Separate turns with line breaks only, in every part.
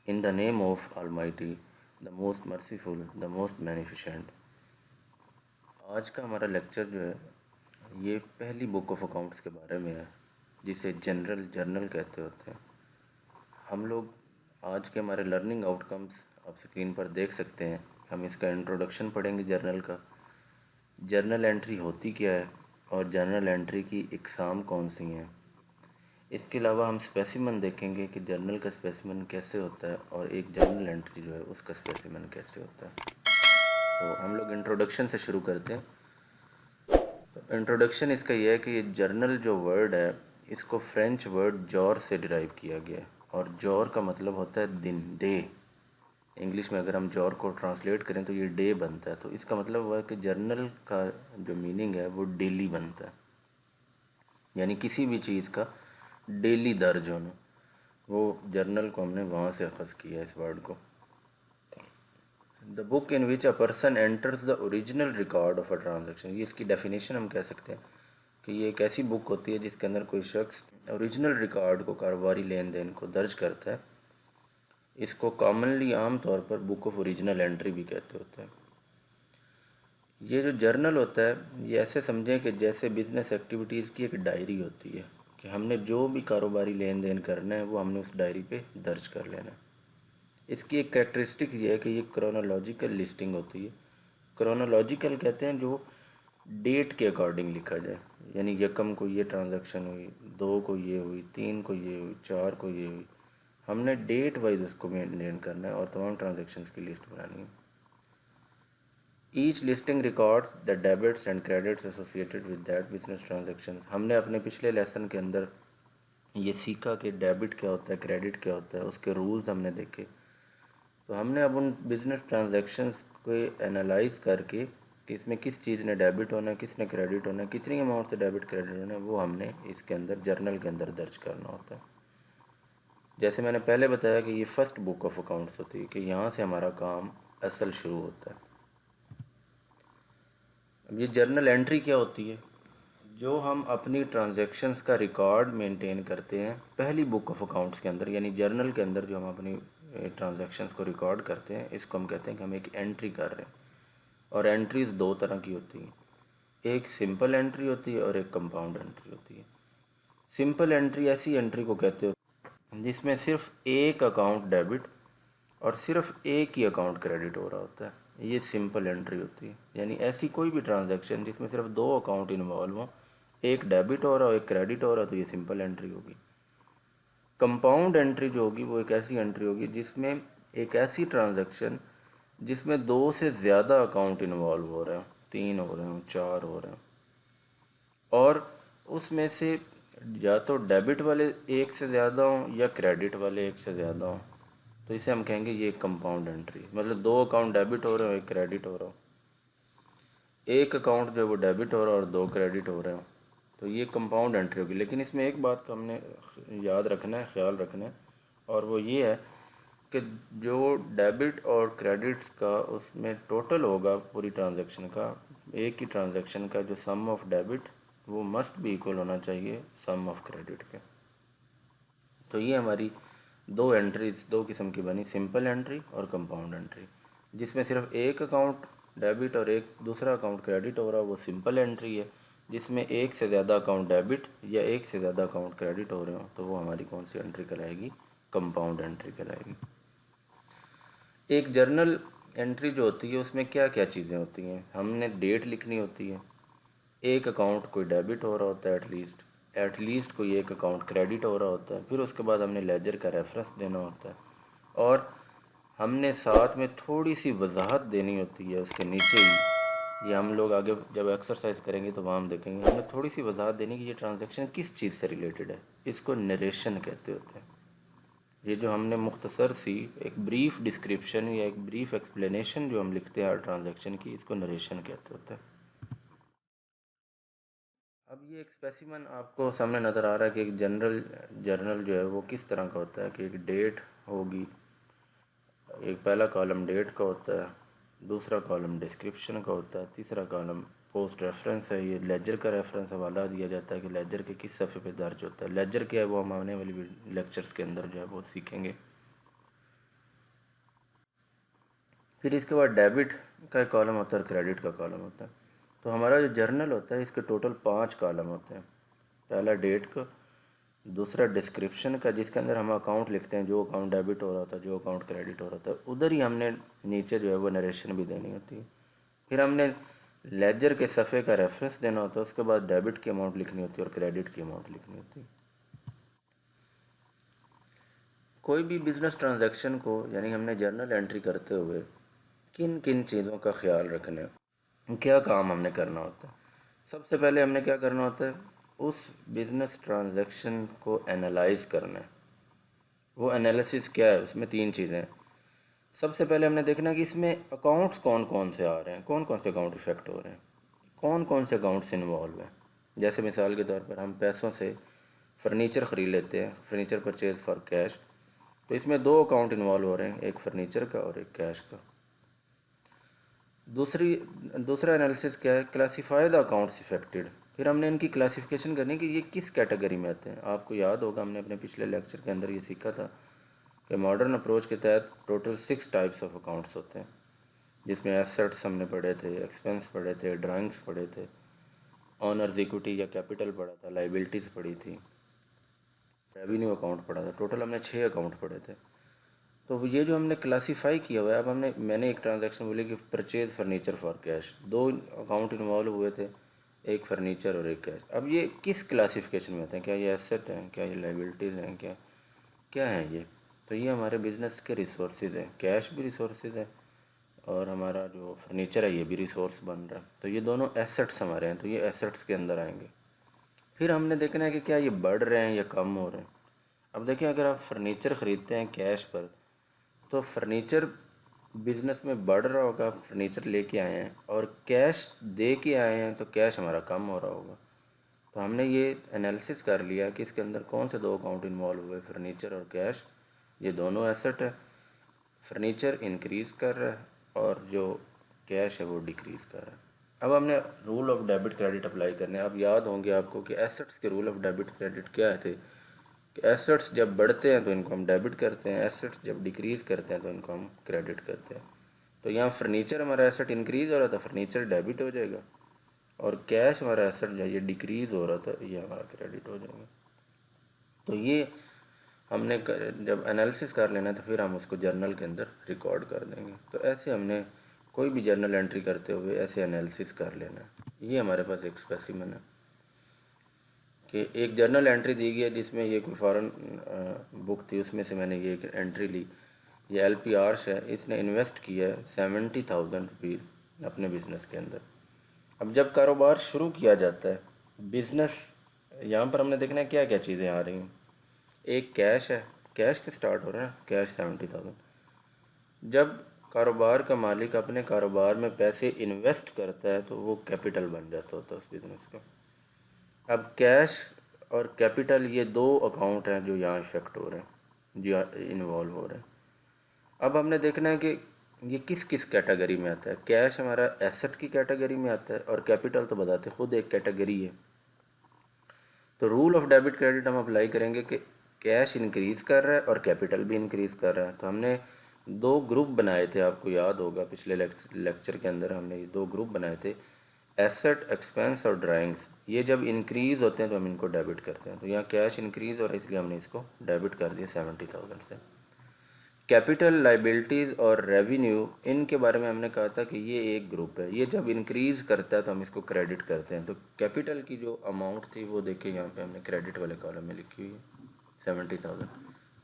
In the name of Almighty, the most merciful, the most beneficent. آج کا ہمارا lecture جو ہے یہ پہلی بک آف اکاؤنٹس کے بارے میں ہے، جسے جرنل کہتے ہوتے ہیں۔ ہم لوگ آج کے ہمارے لرننگ آؤٹ کمز آپ اسکرین پر دیکھ سکتے ہیں۔ ہم اس کا انٹروڈکشن پڑھیں گے جرنل کا، جرنل انٹری ہوتی کیا ہے اور جرنل انٹری کی اقسام کون سی ہیں۔ اس کے علاوہ ہم اسپیسیمن دیکھیں گے کہ جرنل کا اسپیسیمن کیسے ہوتا ہے اور ایک جرنل انٹری جو ہے اس کا اسپیسیمن کیسے ہوتا ہے۔ تو ہم لوگ انٹروڈکشن سے شروع کرتے ہیں۔ انٹروڈکشن اس کا یہ ہے کہ یہ جرنل جو ورڈ ہے اس کو فرینچ ورڈ جور سے ڈرائیو کیا گیا ہے، اور جور کا مطلب ہوتا ہے دن، ڈے۔ انگلش میں اگر ہم جور کو ٹرانسلیٹ کریں تو یہ ڈے بنتا ہے، تو اس کا مطلب ہوا ہے کہ جرنل کا جو میننگ ہے وہ ڈیلی بنتا ہے، یعنی کسی بھی چیز کا ڈیلی درج ہونا۔ وہ جرنل کو ہم نے وہاں سے اخذ کیا ہے اس ورڈ کو۔ The book in which a person enters the original record of a transaction, یہ اس کی ڈیفینیشن ہم کہہ سکتے ہیں کہ یہ ایک ایسی بک ہوتی ہے جس کے اندر کوئی شخص اوریجنل ریکارڈ کو، کاروباری لین دین کو درج کرتا ہے۔ اس کو کامنلی عام طور پر بک آف اوریجنل انٹری بھی کہتے ہوتے ہیں۔ یہ جو جرنل ہوتا ہے یہ ایسے سمجھیں کہ جیسے بزنس ایکٹیویٹیز کی ایک ڈائری ہوتی ہے، کہ ہم نے جو بھی کاروباری لین دین کرنا ہے وہ ہم نے اس ڈائری پہ درج کر لینا ہے۔ اس کی ایک کریکٹرسٹک یہ ہے کہ یہ کرونالوجیکل لسٹنگ ہوتی ہے۔ کرونالوجیکل کہتے ہیں جو ڈیٹ کے اکارڈنگ لکھا جائے، یعنی یکم کو یہ ٹرانزیکشن ہوئی، 2 کو یہ ہوئی، 3 کو یہ ہوئی، 4 کو یہ ہوئی۔ ہم نے ڈیٹ وائز اس کو مینٹین کرنا ہے اور تمام ٹرانزیکشنز کی لسٹ بنانی ہے۔ Each listing records the debits and credits associated with that business transaction. ہم نے اپنے پچھلے لیسن کے اندر یہ سیکھا کہ ڈیبٹ کیا ہوتا ہے، کریڈٹ کیا ہوتا ہے، اس کے رولز ہم نے دیکھے۔ تو ہم نے اب ان بزنس ٹرانزیکشنز کو انالائز کر کے کہ اس میں کس چیز نے ڈیبٹ ہونا ہے، کس نے کریڈٹ ہونا ہے، کتنی اماؤنٹ سے ڈیبٹ کریڈٹ ہونا ہے، وہ ہم نے اس کے اندر جرنل کے اندر درج کرنا ہوتا ہے۔ جیسے میں نے پہلے بتایا کہ یہ فرسٹ بک آف اکاؤنٹس ہوتی ہے، کہ یہاں سے ہمارا کام اصل شروع ہوتا ہے۔ اب یہ جرنل انٹری کیا ہوتی ہے؟ جو ہم اپنی ٹرانزیکشنز کا ریکارڈ مینٹین کرتے ہیں پہلی بک آف اکاؤنٹس کے اندر، یعنی جرنل کے اندر جو ہم اپنی ٹرانزیکشنز کو ریکارڈ کرتے ہیں، اس کو ہم کہتے ہیں کہ ہم ایک انٹری کر رہے ہیں۔ اور انٹریز 2 طرح کی ہوتی ہیں، ایک سمپل انٹری ہوتی ہے اور ایک کمپاؤنڈ انٹری ہوتی ہے۔ سمپل انٹری ایسی انٹری کو کہتے ہیں جس میں صرف ایک اکاؤنٹ ڈیبٹ اور صرف ایک ہی اکاؤنٹ کریڈٹ ہو رہا ہوتا ہے، یہ سمپل انٹری ہوتی ہے۔ یعنی ایسی کوئی بھی ٹرانزیکشن جس میں صرف 2 اکاؤنٹ انوالو ہوں، ایک ڈیبٹ ہو رہا اور ایک کریڈٹ ہو رہا، تو یہ سمپل انٹری ہوگی۔ کمپاؤنڈ انٹری جو ہوگی وہ ایک ایسی انٹری ہوگی جس میں ایک ایسی ٹرانزیکشن جس میں 2 سے زیادہ اکاؤنٹ انوالو ہو رہے ہیں، 3 ہو رہے ہیں، 4 ہو رہے ہیں، اور اس میں سے یا تو ڈیبٹ والے ایک سے زیادہ ہوں یا کریڈٹ والے ایک سے زیادہ ہوں، تو اسے ہم کہیں گے یہ ایک کمپاؤنڈ انٹری، مطلب 2 اکاؤنٹ ڈیبٹ ہو رہے ہیں اور ایک کریڈٹ ہو رہا ہو، ایک اکاؤنٹ جو ہے وہ ڈیبٹ ہو رہا ہے اور 2 کریڈٹ ہو رہے ہیں، تو یہ کمپاؤنڈ انٹری ہوگی۔ لیکن اس میں ایک بات کا ہم نے یاد رکھنا ہے، خیال رکھنا ہے، اور وہ یہ ہے کہ جو ڈیبٹ اور کریڈٹس کا اس میں ٹوٹل ہوگا پوری ٹرانزیکشن کا، ایک ہی ٹرانزیکشن کا جو سم آف ڈیبٹ وہ مسٹ بھی ایکول ہونا چاہیے سم آف کریڈٹ کے۔ تو یہ ہماری 2 انٹریز 2 قسم کی بنی، سمپل انٹری اور کمپاؤنڈ انٹری۔ جس میں صرف ایک اکاؤنٹ ڈیبٹ اور ایک دوسرا اکاؤنٹ کریڈٹ ہو رہا وہ سمپل انٹری ہے۔ جس میں ایک سے زیادہ اکاؤنٹ ڈیبٹ یا ایک سے زیادہ اکاؤنٹ کریڈٹ ہو رہے ہوں تو وہ ہماری کون سی انٹری کہلائے گی؟ کمپاؤنڈ انٹری کہلائے گی۔ ایک جرنل انٹری جو ہوتی ہے اس میں کیا کیا چیزیں ہوتی ہیں؟ ہم نے ڈیٹ لکھنی ہوتی ہے، ایک اکاؤنٹ کوئی ڈیبٹ ہو رہا ہوتا ہے ایٹ لیسٹ کوئی ایک اکاؤنٹ کریڈٹ ہو رہا ہوتا ہے، پھر اس کے بعد ہم نے لیجر کا ریفرنس دینا ہوتا ہے، اور ہم نے ساتھ میں تھوڑی سی وضاحت دینی ہوتی ہے اس کے نیچے ہی۔ یہ ہم لوگ آگے جب ایکسرسائز کریں گے تو وہاں ہم دیکھیں گے، ہم نے تھوڑی سی وضاحت دینی کہ یہ ٹرانزیکشن کس چیز سے ریلیٹڈ ہے، اس کو نریشن کہتے ہوتے ہیں۔ یہ جو ہم نے مختصر سی ایک بریف ڈسکرپشن یا ایک بریف ایکسپلینیشن جو ہم لکھتے ہیں ہر ٹرانزیکشن کی، اس کو نریشن کہتے ہوتے ہیں۔ اب یہ ایک اسپیسیمن آپ کو سامنے نظر آ رہا ہے کہ ایک جرنل جو ہے وہ کس طرح کا ہوتا ہے، کہ ایک ڈیٹ ہوگی، ایک پہلا کالم ڈیٹ کا ہوتا ہے، دوسرا کالم ڈسکرپشن کا ہوتا ہے، تیسرا کالم پوسٹ ریفرنس ہے، یہ لیجر کا ریفرنس حوالہ دیا جاتا ہے کہ لیجر کے کس صفحے پہ درج ہوتا ہے۔ لیجر کیا ہے وہ ہم آنے والی لیکچرز کے اندر جو ہے وہ سیکھیں گے۔ پھر اس کے بعد ڈیبٹ کا ایک کالم ہوتا ہے اور کریڈٹ کا کالم ہوتا ہے. تو ہمارا جو جرنل ہوتا ہے اس کے ٹوٹل 5 کالم ہوتے ہیں. پہلا ڈیٹ کا، دوسرا ڈسکرپشن کا جس کے اندر ہم اکاؤنٹ لکھتے ہیں، جو اکاؤنٹ ڈیبٹ ہو رہا ہوتا ہے، جو اکاؤنٹ کریڈٹ ہو رہا ہوتا ہے، ادھر ہی ہم نے نیچے جو ہے وہ نریشن بھی دینی ہوتی ہے. پھر ہم نے لیجر کے صفحے کا ریفرنس دینا ہوتا ہے، اس کے بعد ڈیبٹ کی اماؤنٹ لکھنی ہوتی ہے اور کریڈٹ کی اماؤنٹ لکھنی ہوتی ہے. کوئی بھی بزنس ٹرانزیکشن کو یعنی ہم نے جرنل انٹری کرتے ہوئے کن کن چیزوں کا خیال رکھنا ہے، کیا کام ہم نے کرنا ہوتا ہے. سب سے پہلے ہم نے کیا کرنا ہوتا ہے، اس بزنس ٹرانزیکشن کو انالائز کرنا ہے. وہ انالیسس کیا ہے، اس میں 3 چیزیں ہیں. سب سے پہلے ہم نے دیکھنا کہ اس میں اکاؤنٹس کون کون سے آ رہے ہیں، کون کون سے اکاؤنٹ افیکٹ ہو رہے ہیں، کون کون سے اکاؤنٹس انوالو ہیں. جیسے مثال کے طور پر ہم پیسوں سے فرنیچر خرید لیتے ہیں، فرنیچر پرچیز فار کیش، تو اس میں 2 اکاؤنٹ انوالو ہو رہے ہیں، ایک فرنیچر کا اور ایک کیش کا. دوسرا انالیسس کیا ہے، کلاسیفائی دا اکاؤنٹس افیکٹڈ. پھر ہم نے ان کی کلاسیفیکیشن کرنی کہ یہ کس کیٹیگری میں آتے ہیں. آپ کو یاد ہوگا ہم نے اپنے پچھلے لیکچر کے اندر یہ سیکھا تھا کہ ماڈرن اپروچ کے تحت ٹوٹل 6 ٹائپس آف اکاؤنٹس ہوتے ہیں، جس میں ایسٹس ہم نے پڑھے تھے، ایکسپنس پڑھے تھے، ڈرائنگس پڑھے تھے، آنرز ایکوٹی یا کیپٹل پڑھا تھا، لائبلٹیز پڑھی تھی، ریونیو اکاؤنٹ پڑھا تھا. ٹوٹل ہم نے 6 اکاؤنٹ پڑھے تھے. تو یہ جو ہم نے کلاسیفائی کیا ہوا ہے، اب میں نے ایک ٹرانزیکشن بولی کہ purchase furniture for cash, 2 account involve ہوئے تھے، ایک فرنیچر اور ایک کیش. اب یہ کس کلاسیفیکیشن میں ہوتے ہیں، کیا یہ ایسٹ ہیں، کیا یہ لائبلٹیز ہیں، کیا ہیں یہ. تو یہ ہمارے بزنس کے ریسورسز ہیں. کیش بھی ریسورسز ہیں اور ہمارا جو فرنیچر ہے یہ بھی ریسورس بن رہا ہے. تو یہ دونوں ایسٹس ہمارے ہیں، تو یہ ایسٹس کے اندر آئیں گے. پھر ہم نے دیکھنا ہے کہ کیا یہ بڑھ رہے ہیں یا کم ہو رہے ہیں. اب دیکھیں، اگر آپ فرنیچر خریدتے ہیں کیش پر تو فرنیچر بزنس میں بڑھ رہا ہوگا، فرنیچر لے کے آئے ہیں، اور کیش دے کے آئے ہیں تو کیش ہمارا کم ہو رہا ہوگا. تو ہم نے یہ انالیسس کر لیا کہ اس کے اندر کون سے 2 اکاؤنٹ انوالو ہوئے، فرنیچر اور کیش. یہ دونوں ایسٹ ہے. فرنیچر انکریز کر رہا ہے اور جو کیش ہے وہ ڈیکریز کر رہا ہے. اب ہم نے rule of debit credit apply کرنے ہیں. اب یاد ہوں گے آپ کو کہ ایسٹس کے رول آف ڈیبٹ کریڈٹ کیا تھے، کہ ایسٹس جب بڑھتے ہیں تو ان کو ہم ڈیبٹ کرتے ہیں، ایسٹس جب ڈیکریز کرتے ہیں تو ان کو ہم کریڈٹ کرتے ہیں. تو یہاں فرنیچر ہمارا ایسٹ انکریز ہو رہا تھا، فرنیچر ڈیبٹ ہو جائے گا، اور کیش ہمارا ایسٹ جو ہے یہ ڈیکریز ہو رہا تھا، یہ ہمارا کریڈٹ ہو جائے گا. تو یہ ہم نے جب انالیسس کر لینا تو پھر ہم اس کو جرنل کے اندر ریکارڈ کر دیں گے. تو ایسے ہم نے کوئی بھی جرنل انٹری کرتے ہوئے ایسے انالیسس کر لینا ہے. یہ ہمارے پاس ایک اسپیسیمن ہے کہ ایک جرنل انٹری دی گئی ہے جس میں یہ کوئی فارن بک تھی، اس میں سے میں نے یہ ایک انٹری لی. یہ ایل پی آرش ہے، اس نے انویسٹ کیا ہے 70,000 روپیز اپنے بزنس کے اندر. اب جب کاروبار شروع کیا جاتا ہے بزنس، یہاں پر ہم نے دیکھنا ہے کیا کیا چیزیں آ رہی ہیں. ایک کیش ہے، کیش سے سٹارٹ ہو رہا ہے، کیش 70,000. جب کاروبار کا مالک اپنے کاروبار میں پیسے انویسٹ کرتا ہے تو وہ کیپٹل بن جاتا ہوتا ہے اس بزنس کا. اب کیش اور کیپٹل یہ 2 اکاؤنٹ ہیں جو یہاں افیکٹ ہو رہے ہیں، جو انوالو ہو رہے ہیں. اب ہم نے دیکھنا ہے کہ یہ کس کس کیٹیگری میں آتا ہے. کیش ہمارا ایسٹ کی کیٹیگری میں آتا ہے اور کیپٹل تو بتاتے خود ایک کیٹیگری ہے. تو رول آف ڈیبٹ کریڈٹ ہم اپلائی کریں گے کہ کیش انکریز کر رہا ہے اور کیپٹل بھی انکریز کر رہا ہے. تو ہم نے 2 گروپ بنائے تھے، آپ کو یاد ہوگا پچھلے لیکچر کے اندر ہم نے یہ 2 گروپ بنائے تھے، ایسٹ، ایکسپنس اور ڈرائنگس. یہ جب انکریز ہوتے ہیں تو ہم ان کو ڈیبٹ کرتے ہیں. تو یہاں کیش انکریز ہو رہا ہے اس لیے ہم نے اس کو ڈیبٹ کر دیا 70,000 سے. کیپٹل، لائبلٹیز اور ریونیو، ان کے بارے میں ہم نے کہا تھا کہ یہ ایک گروپ ہے، یہ جب انکریز کرتا ہے تو ہم اس کو کریڈٹ کرتے ہیں. تو کیپٹل کی جو اماؤنٹ تھی وہ دیکھیں یہاں پہ ہم نے کریڈٹ والے کالم میں لکھی ہوئی ہے 70,000.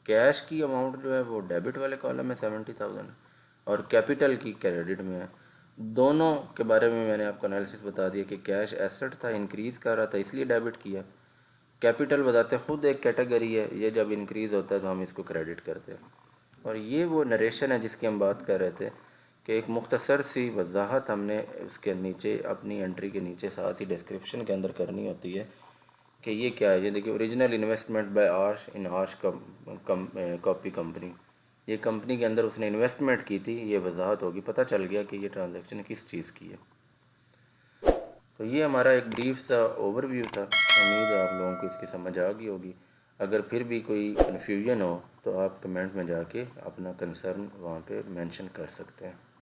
کیش کی اماؤنٹ جو ہے وہ ڈیبٹ والے کالم میں 70,000 اور کیپٹل کی کریڈٹ میں ہے. دونوں کے بارے میں نے آپ کو انالیسس بتا دیا کہ کیش ایسٹ تھا، انکریز کر رہا تھا اس لیے ڈیبٹ کیا. کیپٹل بتاتے خود ایک کیٹیگری ہے، یہ جب انکریز ہوتا ہے تو ہم اس کو کریڈٹ کرتے ہیں. اور یہ وہ نریشن ہے جس کی ہم بات کر رہے تھے کہ ایک مختصر سی وضاحت ہم نے اس کے نیچے اپنی انٹری کے نیچے ساتھ ہی ڈسکرپشن کے اندر کرنی ہوتی ہے کہ یہ کیا ہے. یہ دیکھیے، original investment by Arsh in Arsh copy company, یہ کمپنی کے اندر اس نے انویسٹمنٹ کی تھی. یہ وضاحت ہوگی، پتہ چل گیا کہ یہ ٹرانزیکشن کس چیز کی ہے. تو یہ ہمارا ایک بریف سا اوور ویو تھا. امید ہے آپ لوگوں کو اس کی سمجھ آ گئی ہوگی. اگر پھر بھی کوئی کنفیوژن ہو تو آپ کمنٹ میں جا کے اپنا کنسرن وہاں پہ مینشن کر سکتے ہیں.